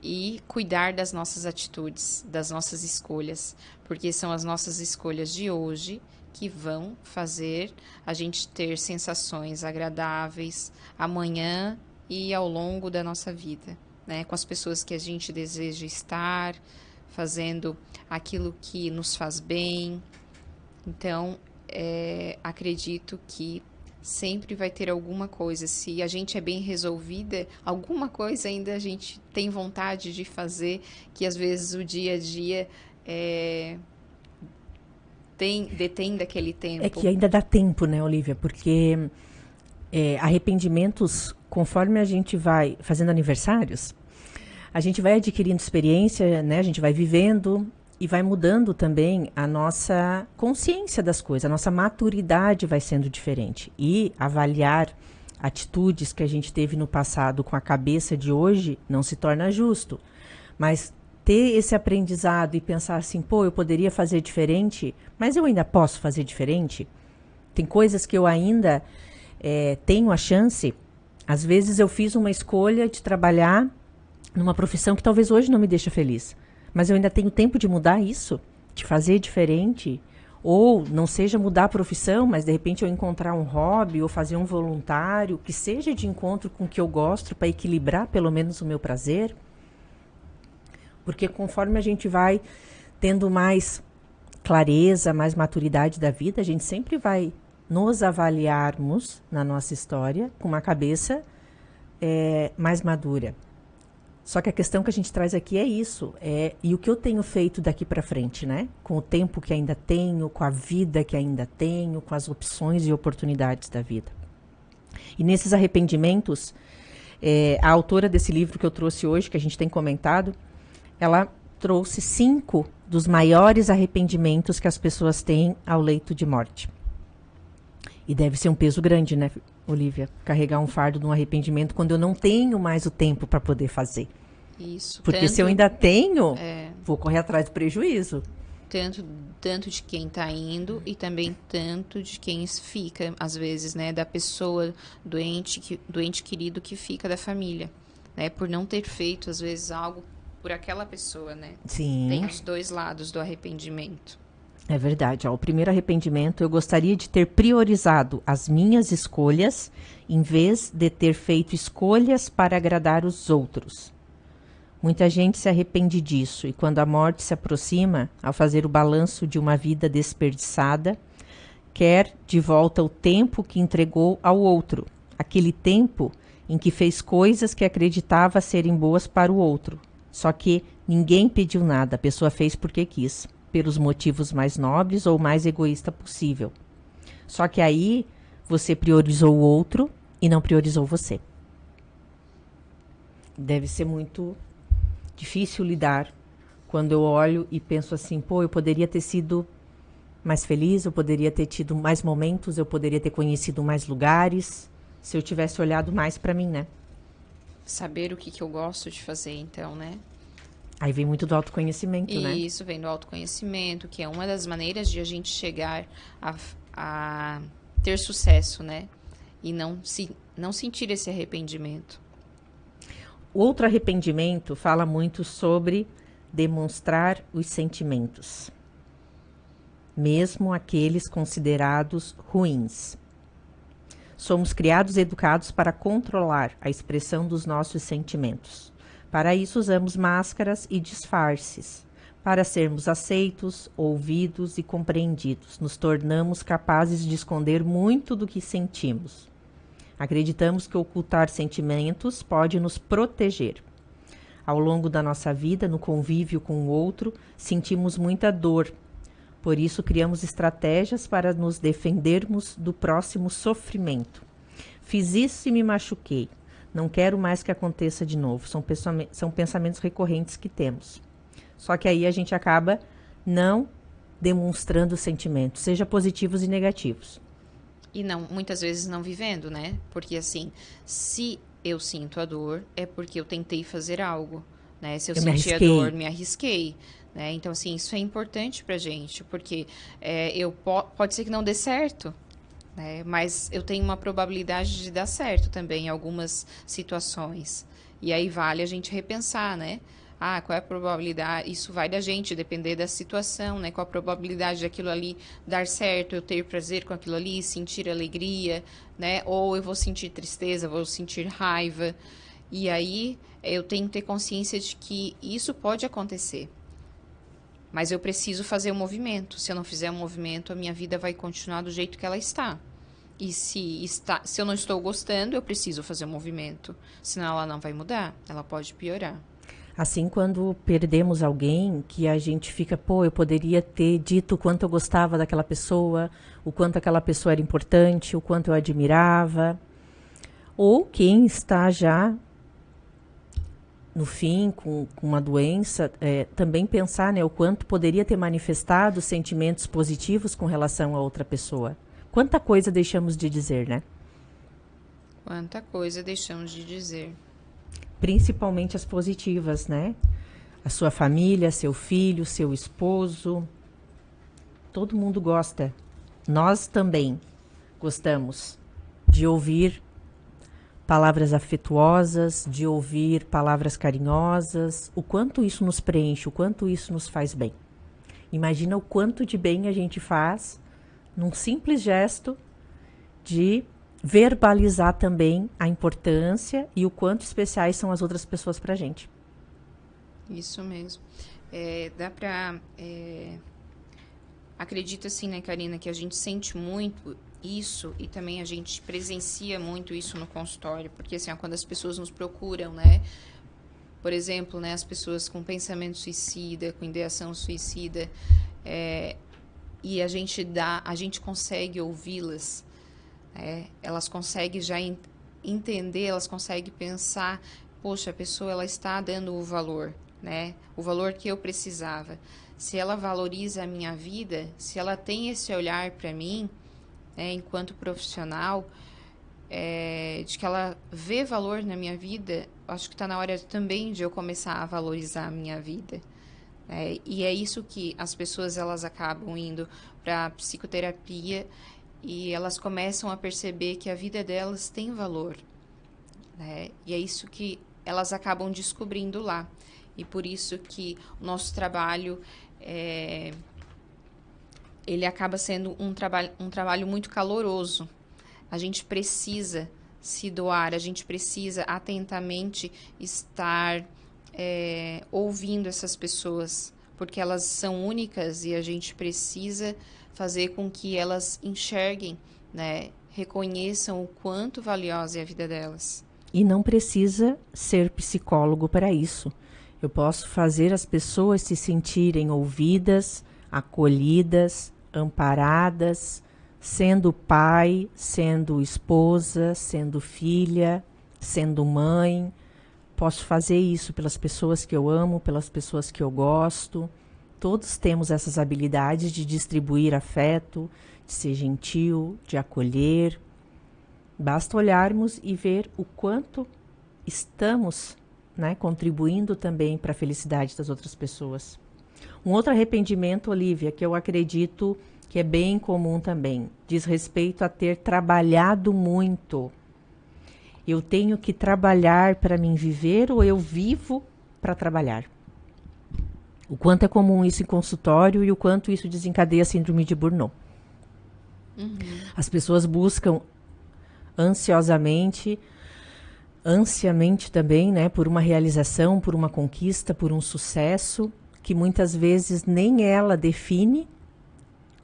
Speaker 2: e cuidar das nossas atitudes, das nossas escolhas, porque são as nossas escolhas de hoje que vão fazer a gente ter sensações agradáveis amanhã e ao longo da nossa vida, né? Com as pessoas que a gente deseja estar, fazendo aquilo que nos faz bem. Então, acredito que sempre vai ter alguma coisa. Se a gente é bem resolvida, alguma coisa ainda a gente tem vontade de fazer, que às vezes o dia a dia detém daquele tempo.
Speaker 1: É que ainda dá tempo, né, Olivia? Porque arrependimentos, conforme a gente vai fazendo aniversários, a gente vai adquirindo experiência, né? A gente vai vivendo e vai mudando também a nossa consciência das coisas, a nossa maturidade vai sendo diferente. E avaliar atitudes que a gente teve no passado com a cabeça de hoje não se torna justo. Mas ter esse aprendizado e pensar assim, pô, eu poderia fazer diferente, mas eu ainda posso fazer diferente? Tem coisas que eu ainda tenho a chance. Às vezes eu fiz uma escolha de trabalhar numa profissão que talvez hoje não me deixe feliz. Mas eu ainda tenho tempo de mudar isso, de fazer diferente. Ou não seja mudar a profissão, mas de repente eu encontrar um hobby ou fazer um voluntário que seja de encontro com o que eu gosto para equilibrar pelo menos o meu prazer. Porque conforme a gente vai tendo mais clareza, mais maturidade da vida, a gente sempre vai nos avaliarmos na nossa história com uma cabeça mais madura. Só que a questão que a gente traz aqui é isso, e o que eu tenho feito daqui para frente, né? Com o tempo que ainda tenho, com a vida que ainda tenho, com as opções e oportunidades da vida. E nesses arrependimentos, a autora desse livro que eu trouxe hoje, que a gente tem comentado, ela trouxe 5 dos maiores arrependimentos que as pessoas têm ao leito de morte. E deve ser um peso grande, né, Olivia? Carregar um fardo de um arrependimento quando eu não tenho mais o tempo para poder fazer.
Speaker 2: Isso.
Speaker 1: Porque se eu ainda tenho, vou correr atrás do prejuízo.
Speaker 2: Tanto de quem está indo e também tanto de quem fica, às vezes, né, da pessoa doente querido que fica da família, né, por não ter feito, às vezes, algo por aquela pessoa, né?
Speaker 1: Sim.
Speaker 2: Tem os dois lados do arrependimento.
Speaker 1: É verdade. O primeiro arrependimento, eu gostaria de ter priorizado as minhas escolhas em vez de ter feito escolhas para agradar os outros. Muita gente se arrepende disso e quando a morte se aproxima, ao fazer o balanço de uma vida desperdiçada, quer de volta o tempo que entregou ao outro, aquele tempo em que fez coisas que acreditava serem boas para o outro. Só que ninguém pediu nada, a pessoa fez porque quis, pelos motivos mais nobres ou mais egoísta possível. Só que aí você priorizou o outro e não priorizou você. Deve ser muito difícil lidar quando eu olho e penso assim, pô, eu poderia ter sido mais feliz, eu poderia ter tido mais momentos, eu poderia ter conhecido mais lugares, se eu tivesse olhado mais para mim, né?
Speaker 2: Saber o que eu gosto de fazer, então, né?
Speaker 1: Aí vem muito do autoconhecimento, né?
Speaker 2: Isso, vem do autoconhecimento, que é uma das maneiras de a gente chegar a ter sucesso, né? E não sentir esse arrependimento.
Speaker 1: O outro arrependimento fala muito sobre demonstrar os sentimentos, mesmo aqueles considerados ruins. Somos criados e educados para controlar a expressão dos nossos sentimentos. Para isso, usamos máscaras e disfarces. Para sermos aceitos, ouvidos e compreendidos, nos tornamos capazes de esconder muito do que sentimos. Acreditamos que ocultar sentimentos pode nos proteger. Ao longo da nossa vida, no convívio com o outro, sentimos muita dor. Por isso, criamos estratégias para nos defendermos do próximo sofrimento. Fiz isso e me machuquei. Não quero mais que aconteça de novo. São pensamentos recorrentes que temos. Só que aí a gente acaba não demonstrando sentimentos, seja positivos e negativos.
Speaker 2: E muitas vezes não vivendo, né? Porque assim, se eu sinto a dor, é porque eu tentei fazer algo, né? Se eu senti a dor, me arrisquei. Né? Então, assim, isso é importante pra gente, porque pode ser que não dê certo, né? Mas eu tenho uma probabilidade de dar certo também em algumas situações. E aí vale a gente repensar, né? Qual é a probabilidade? Isso vai da gente, depender da situação, né? Qual a probabilidade daquilo ali dar certo, eu ter prazer com aquilo ali, sentir alegria, né? Ou eu vou sentir tristeza, vou sentir raiva. E aí eu tenho que ter consciência de que isso pode acontecer. Mas eu preciso fazer o movimento. Se eu não fizer o movimento, a minha vida vai continuar do jeito que ela está. E se eu não estou gostando, eu preciso fazer o movimento. Senão ela não vai mudar, ela pode piorar.
Speaker 1: Assim, quando perdemos alguém, que a gente fica, pô, eu poderia ter dito o quanto eu gostava daquela pessoa, o quanto aquela pessoa era importante, o quanto eu admirava. Ou quem está já no fim, com uma doença, também pensar, né, o quanto poderia ter manifestado sentimentos positivos com relação a outra pessoa. Quanta coisa deixamos de dizer, né?
Speaker 2: Quanta coisa deixamos de dizer.
Speaker 1: Principalmente as positivas, né? A sua família, seu filho, seu esposo. Todo mundo gosta. Nós também gostamos de ouvir palavras afetuosas, de ouvir palavras carinhosas. O quanto isso nos preenche, o quanto isso nos faz bem. Imagina o quanto de bem a gente faz num simples gesto de verbalizar também a importância e o quanto especiais são as outras pessoas pra gente.
Speaker 2: Isso mesmo. Dá pra... acredito assim, né, Karina, que a gente sente muito isso e também a gente presencia muito isso no consultório, porque assim, quando as pessoas nos procuram, né, por exemplo, né, as pessoas com pensamento suicida, com ideação suicida, e a gente consegue ouvi-las, elas conseguem já entender, elas conseguem pensar, poxa, a pessoa ela está dando o valor, né? O valor que eu precisava. Se ela valoriza a minha vida, se ela tem esse olhar para mim, enquanto profissional, de que ela vê valor na minha vida, acho que está na hora também de eu começar a valorizar a minha vida. E é isso que as pessoas elas acabam indo para a psicoterapia e elas começam a perceber que a vida delas tem valor, né? E é isso que elas acabam descobrindo lá. E por isso que o nosso trabalho, ele acaba sendo um trabalho muito caloroso. A gente precisa se doar, a gente precisa atentamente estar ouvindo essas pessoas, porque elas são únicas e a gente precisa fazer com que elas enxerguem, né, reconheçam o quanto valiosa é a vida delas.
Speaker 1: E não precisa ser psicólogo para isso. Eu posso fazer as pessoas se sentirem ouvidas, acolhidas, amparadas, sendo pai, sendo esposa, sendo filha, sendo mãe. Posso fazer isso pelas pessoas que eu amo, pelas pessoas que eu gosto. Todos temos essas habilidades de distribuir afeto, de ser gentil, de acolher. Basta olharmos e ver o quanto estamos, né, contribuindo também para a felicidade das outras pessoas. Um outro arrependimento, Olivia, que eu acredito que é bem comum também, diz respeito a ter trabalhado muito. Eu tenho que trabalhar para mim viver ou eu vivo para trabalhar? O quanto é comum isso em consultório e o quanto isso desencadeia a síndrome de Burnout. As pessoas buscam ansiamente também, né, por uma realização, por uma conquista, por um sucesso, que muitas vezes nem ela define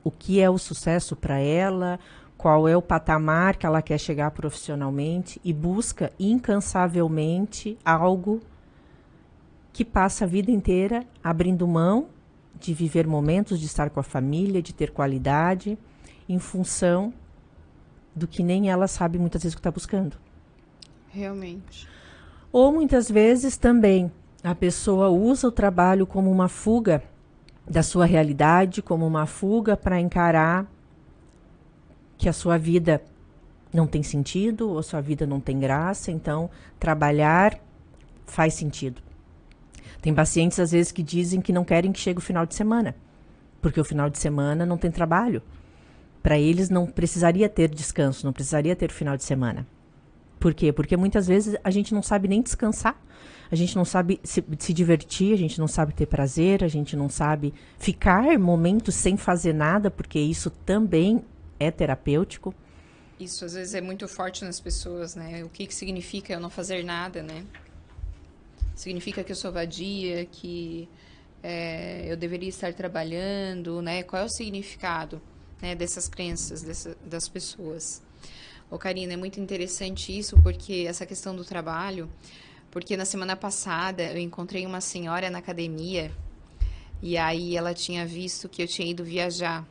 Speaker 1: o que é o sucesso para ela, qual é o patamar que ela quer chegar profissionalmente e busca incansavelmente algo que passa a vida inteira abrindo mão de viver momentos, de estar com a família, de ter qualidade, em função do que nem ela sabe muitas vezes o que está buscando.
Speaker 2: Realmente.
Speaker 1: Ou muitas vezes também a pessoa usa o trabalho como uma fuga da sua realidade, como uma fuga para encarar que a sua vida não tem sentido, ou a sua vida não tem graça, então trabalhar faz sentido. Tem pacientes, às vezes, que dizem que não querem que chegue o final de semana, porque o final de semana não tem trabalho. Para eles não precisaria ter descanso, não precisaria ter final de semana. Por quê? Porque muitas vezes a gente não sabe nem descansar, a gente não sabe se divertir, a gente não sabe ter prazer, a gente não sabe ficar momentos sem fazer nada, porque isso também é terapêutico.
Speaker 2: Isso às vezes é muito forte nas pessoas, né? O que significa eu não fazer nada, né? Significa que eu sou vadia, que eu deveria estar trabalhando, né? Qual é o significado, né, dessas crenças das pessoas? Ô, Karina, é muito interessante isso, porque essa questão do trabalho, porque na semana passada eu encontrei uma senhora na academia e aí ela tinha visto que eu tinha ido viajar.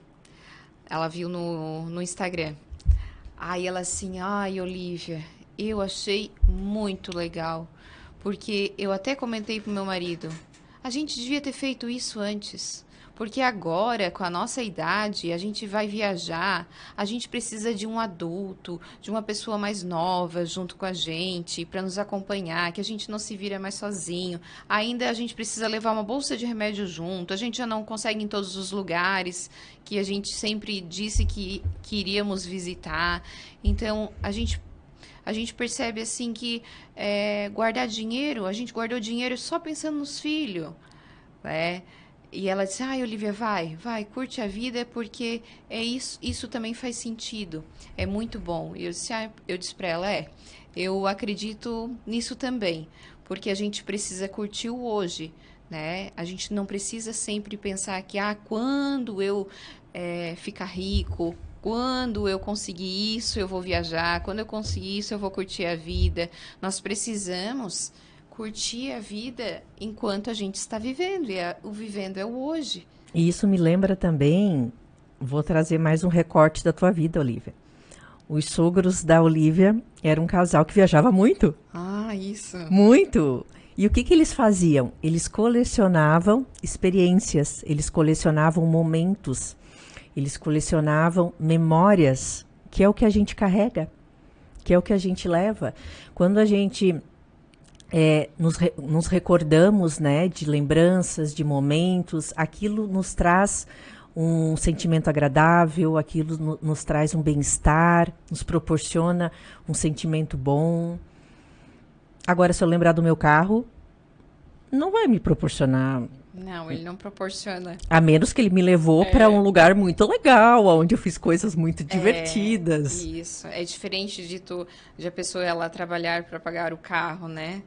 Speaker 2: Ela viu no Instagram. Aí ela assim, ai, Olivia, eu achei muito legal, porque eu até comentei pro meu marido, a gente devia ter feito isso antes, porque agora, com a nossa idade, a gente vai viajar, a gente precisa de um adulto, de uma pessoa mais nova junto com a gente, para nos acompanhar, que a gente não se vira mais sozinho. Ainda a gente precisa levar uma bolsa de remédio junto, a gente já não consegue ir em todos os lugares que a gente sempre disse que iríamos visitar. Então, a gente percebe assim que guardar dinheiro, a gente guardou dinheiro só pensando nos filhos, né? E ela disse, ai, Olivia, vai, curte a vida, porque isso também faz sentido, é muito bom. E eu disse para ela, eu acredito nisso também, porque a gente precisa curtir o hoje, né? A gente não precisa sempre pensar que, quando eu ficar rico, quando eu conseguir isso, eu vou viajar, quando eu conseguir isso, eu vou curtir a vida. Nós precisamos curtir a vida enquanto a gente está vivendo, e o vivendo é o hoje.
Speaker 1: E isso me lembra também, vou trazer mais um recorte da tua vida, Olivia. Os sogros da Olivia eram um casal que viajava muito.
Speaker 2: Isso.
Speaker 1: Muito! E o que eles faziam? Eles colecionavam experiências, eles colecionavam momentos, eles colecionavam memórias, que é o que a gente carrega, que é o que a gente leva. Quando a gente nos recordamos, né, de lembranças, de momentos, aquilo nos traz um sentimento agradável, aquilo nos traz um bem-estar, nos proporciona um sentimento bom. Agora, se eu lembrar do meu carro, não vai me proporcionar.
Speaker 2: Não, ele não proporciona.
Speaker 1: A menos que ele me levou para um lugar muito legal, onde eu fiz coisas muito divertidas.
Speaker 2: Isso, é diferente de a pessoa ela trabalhar para pagar o carro, né?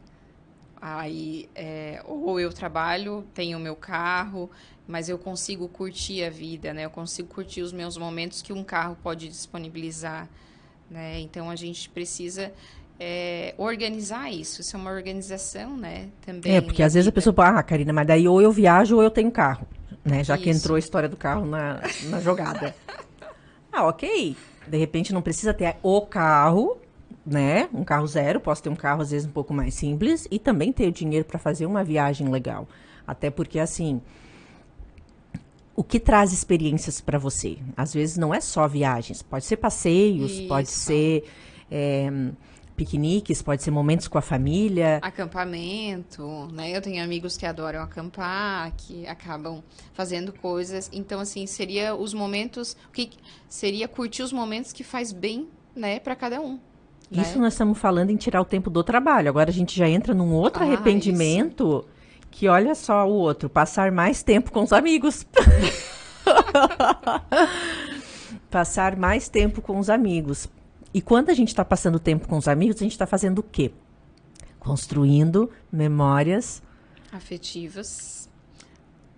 Speaker 2: Aí, ou eu trabalho, tenho o meu carro, mas eu consigo curtir a vida, né? Eu consigo curtir os meus momentos que um carro pode disponibilizar, né? Então, a gente precisa organizar isso. Isso é uma organização, né? Também.
Speaker 1: Porque às vezes a pessoa fala, Karina, mas daí ou eu viajo ou eu tenho carro, né? Já que entrou a história do carro na jogada. Ok. De repente não precisa ter o carro, né? Um carro zero, posso ter um carro às vezes um pouco mais simples e também ter o dinheiro para fazer uma viagem legal. Até porque, assim, o que traz experiências para você? Às vezes não é só viagens, pode ser passeios, pode ser piqueniques, pode ser momentos com a família.
Speaker 2: Acampamento, né? Eu tenho amigos que adoram acampar, que acabam fazendo coisas. Então, assim, seria os momentos, seria curtir os momentos que faz bem, né, para cada um.
Speaker 1: Isso nós estamos falando em tirar o tempo do trabalho. Agora a gente já entra num outro arrependimento que, olha só o outro, passar mais tempo com os amigos. Passar mais tempo com os amigos. E quando a gente está passando tempo com os amigos, a gente está fazendo o quê? Construindo memórias
Speaker 2: afetivas,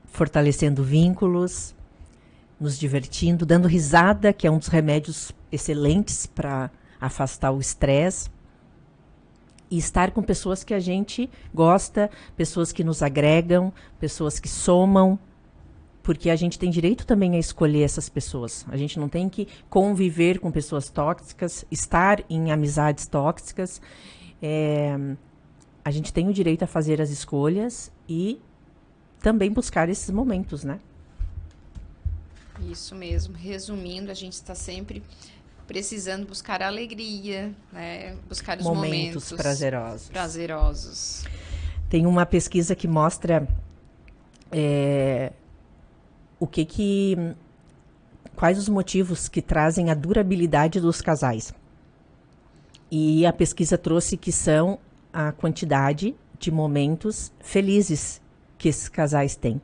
Speaker 1: fortalecendo vínculos, nos divertindo, dando risada, que é um dos remédios excelentes para afastar o estresse, e estar com pessoas que a gente gosta, pessoas que nos agregam, pessoas que somam, porque a gente tem direito também a escolher essas pessoas. A gente não tem que conviver com pessoas tóxicas, estar em amizades tóxicas. A gente tem o direito a fazer as escolhas e também buscar esses momentos, né?
Speaker 2: Isso mesmo. Resumindo, a gente está sempre precisando buscar a alegria, né? Buscar os momentos prazerosos.
Speaker 1: Tem uma pesquisa que mostra quais os motivos que trazem a durabilidade dos casais. E a pesquisa trouxe que são a quantidade de momentos felizes que esses casais têm.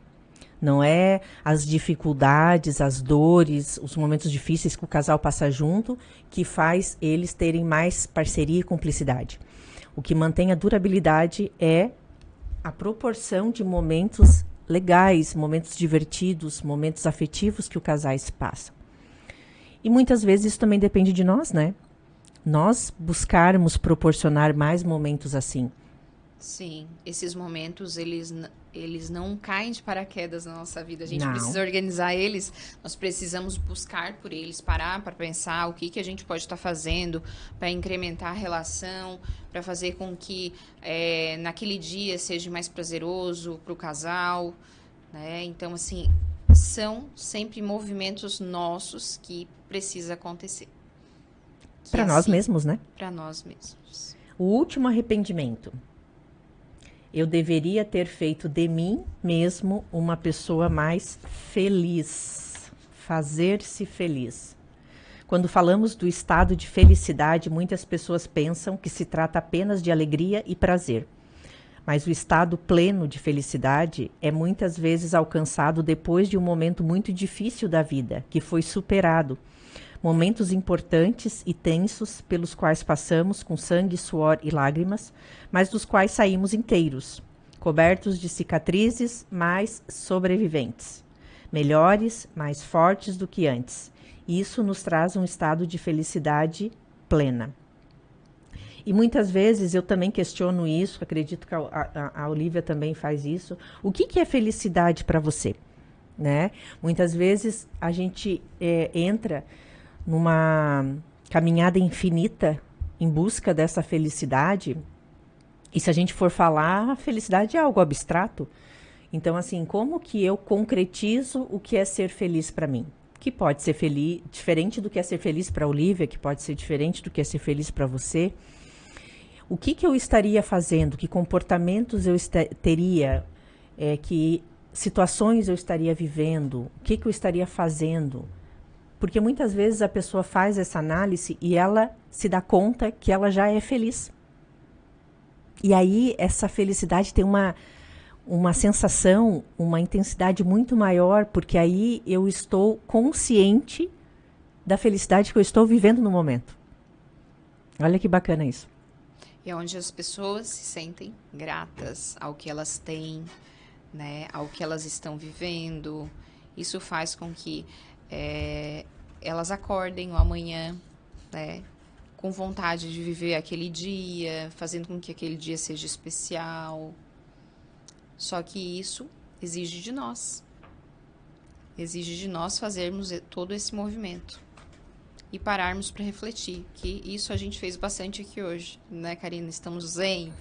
Speaker 1: Não é as dificuldades, as dores, os momentos difíceis que o casal passa junto que faz eles terem mais parceria e cumplicidade. O que mantém a durabilidade é a proporção de momentos legais, momentos divertidos, momentos afetivos que os casais passam. E muitas vezes isso também depende de nós, né? Nós buscarmos proporcionar mais momentos assim.
Speaker 2: Sim, esses momentos, eles não caem de paraquedas na nossa vida. A gente
Speaker 1: Não.
Speaker 2: precisa organizar eles, nós precisamos buscar por eles, parar para pensar o que a gente pode estar fazendo para incrementar a relação, para fazer com que naquele dia seja mais prazeroso para o casal, né? Então, assim, são sempre movimentos nossos que precisa acontecer.
Speaker 1: Para nós mesmos, né?
Speaker 2: Para nós mesmos.
Speaker 1: O último arrependimento. Eu deveria ter feito de mim mesmo uma pessoa mais feliz. Fazer-se feliz. Quando falamos do estado de felicidade, muitas pessoas pensam que se trata apenas de alegria e prazer. Mas o estado pleno de felicidade é muitas vezes alcançado depois de um momento muito difícil da vida, que foi superado. Momentos importantes e tensos pelos quais passamos com sangue, suor e lágrimas, mas dos quais saímos inteiros, cobertos de cicatrizes, mas sobreviventes, melhores, mais fortes do que antes. Isso nos traz um estado de felicidade plena. E muitas vezes eu também questiono isso, acredito que a Olivia também faz isso. O que é felicidade para você? Né? Muitas vezes a gente entra numa caminhada infinita em busca dessa felicidade. E se a gente for falar, a felicidade é algo abstrato. Então, assim, como que eu concretizo o que é ser feliz para mim? Que pode ser feliz, diferente do que é ser feliz para a Olivia, que pode ser diferente do que é ser feliz para você. O que eu estaria fazendo? Que comportamentos eu teria? Que situações eu estaria vivendo? O que eu estaria fazendo? Porque muitas vezes a pessoa faz essa análise e ela se dá conta que ela já é feliz. E aí essa felicidade tem uma sensação, uma intensidade muito maior, porque aí eu estou consciente da felicidade que eu estou vivendo no momento. Olha que bacana isso.
Speaker 2: É onde as pessoas se sentem gratas ao que elas têm, né, ao que elas estão vivendo. Isso faz com que elas acordem o amanhã, né, com vontade de viver aquele dia, fazendo com que aquele dia seja especial. Só que isso exige de nós. Exige de nós fazermos todo esse movimento. E pararmos para refletir, que isso a gente fez bastante aqui hoje, né, Karina? Estamos zen.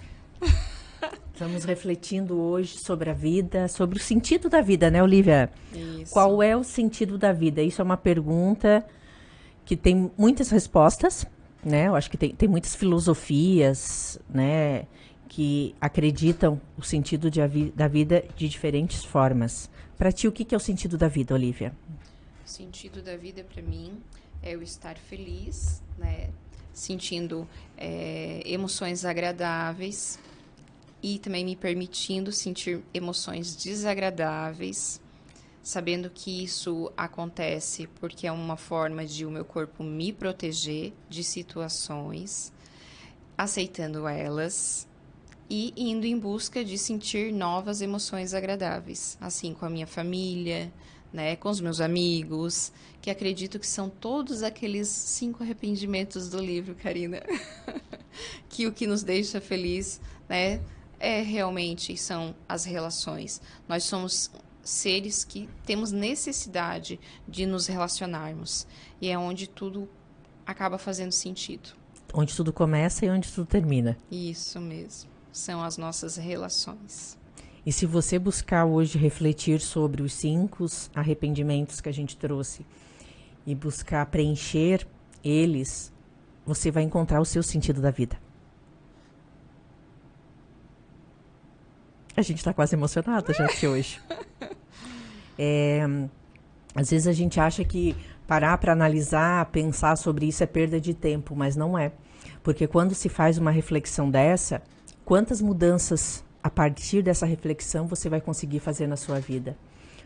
Speaker 1: Estamos refletindo hoje sobre a vida, sobre o sentido da vida, né, Olivia?
Speaker 2: Isso.
Speaker 1: Qual é o sentido da vida? Isso é uma pergunta que tem muitas respostas, né? Eu acho que tem muitas filosofias, né, que acreditam o sentido da vida de diferentes formas. Para ti, o que é o sentido da vida, Olivia?
Speaker 2: O sentido da vida, para mim, é eu estar feliz, né, sentindo emoções agradáveis e também me permitindo sentir emoções desagradáveis, sabendo que isso acontece porque é uma forma de o meu corpo me proteger de situações, aceitando elas e indo em busca de sentir novas emoções agradáveis, assim com a minha família, né, com os meus amigos, que acredito que são todos aqueles 5 arrependimentos do livro, Karina, que o que nos deixa feliz, né, realmente são as relações. Nós somos seres que temos necessidade de nos relacionarmos, e é onde tudo acaba fazendo sentido.
Speaker 1: Onde tudo começa e onde tudo termina.
Speaker 2: Isso mesmo, são as nossas relações.
Speaker 1: E se você buscar hoje refletir sobre os 5 arrependimentos que a gente trouxe e buscar preencher eles, você vai encontrar o seu sentido da vida. A gente está quase emocionada, gente, hoje. Às vezes a gente acha que parar para analisar, pensar sobre isso é perda de tempo, mas não é. Porque quando se faz uma reflexão dessa, quantas mudanças a partir dessa reflexão você vai conseguir fazer na sua vida?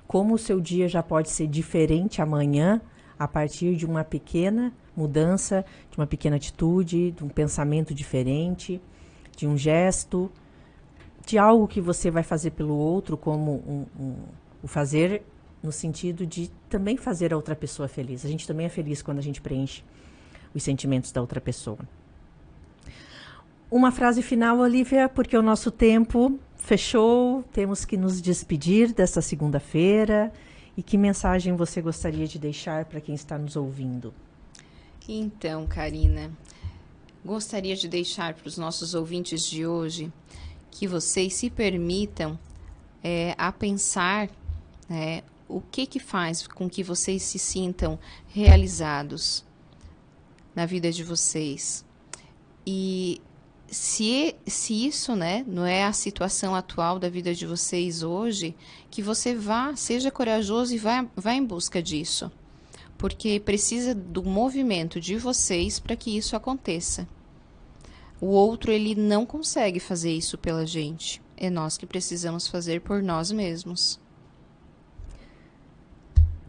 Speaker 1: Como o seu dia já pode ser diferente amanhã a partir de uma pequena mudança, de uma pequena atitude, de um pensamento diferente, de um gesto, de algo que você vai fazer pelo outro, como o fazer no sentido de também fazer a outra pessoa feliz. A gente também é feliz quando a gente preenche os sentimentos da outra pessoa. Uma frase final, Olívia, porque o nosso tempo fechou, temos que nos despedir dessa segunda-feira. E que mensagem você gostaria de deixar para quem está nos ouvindo?
Speaker 2: Então, Karina, gostaria de deixar para os nossos ouvintes de hoje que vocês se permitam a pensar o que faz com que vocês se sintam realizados na vida de vocês. E se isso, não é a situação atual da vida de vocês hoje, que você seja corajoso e vá em busca disso. Porque precisa do movimento de vocês para que isso aconteça. O outro, ele não consegue fazer isso pela gente. É nós que precisamos fazer por nós mesmos.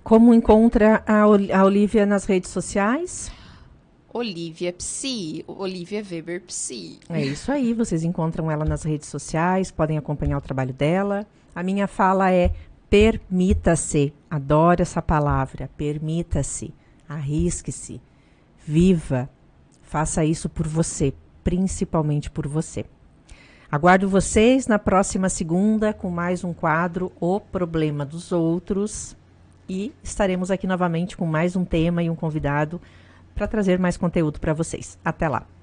Speaker 1: Como encontra a Olívia nas redes sociais?
Speaker 2: Olívia Psi, Olívia Weber Psi.
Speaker 1: É isso aí, vocês encontram ela nas redes sociais, podem acompanhar o trabalho dela. A minha fala é permita-se, adoro essa palavra, permita-se, arrisque-se, viva, faça isso por você, principalmente por você. Aguardo vocês na próxima segunda com mais um quadro, O Problema dos Outros, e estaremos aqui novamente com mais um tema e um convidado para trazer mais conteúdo para vocês. Até lá!